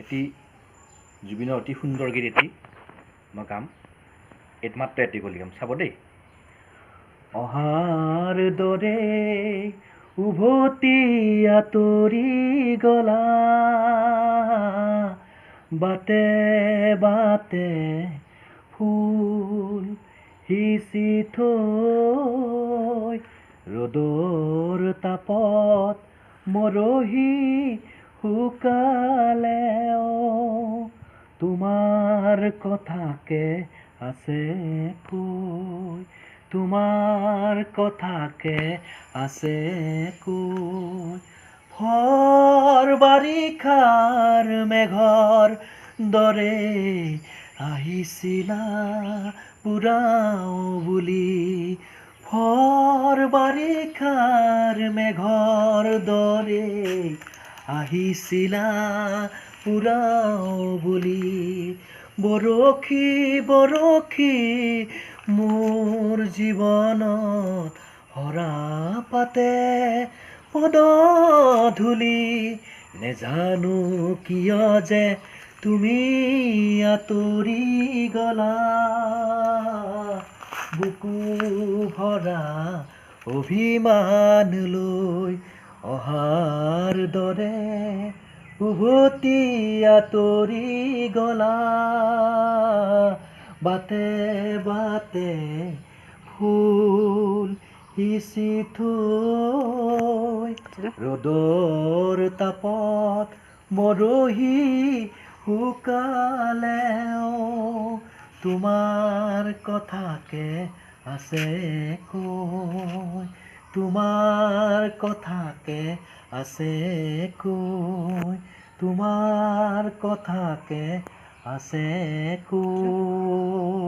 এটি জুবিনৰ অতি সুন্দৰ গীত এটি মই গাম এটি মাত্ৰ এটি গলি গাম চাব দেই অহাৰ দৰে উভতি আঁতৰি গলা বাটে বাটে ফুল সিঁচি থৈ ৰ'দৰ তাপত মৰহি শুকালে তোমাৰ কথাকে আছে কৈ তোমাৰ কথাকে আছে কৈ ভৰ বাৰিষাৰ মেঘৰ দৰে আহিছিলা পুৰাও বুলি ভৰ বাৰিষাৰ মেঘৰ দৰে আহিছিলা পুৰাও বুলি বৰশী বৰশী মোৰ জীৱনত হৰা পাতে পদধূলি নেজানো কিয় যে তুমি আঁতৰি গলা বুকু ভৰা অভিমান লৈ অহাৰ দৰে উভতি আঁতৰি গলা বাটে বাটে ফুল সিঁচি থৈ ৰ'দৰ তাপত মৰহি শুকালে তোমাৰ কথাকে আছে কৈ তোমাৰ কথাকে আছে কৈ তোমাৰ কথাকে আছে কৈ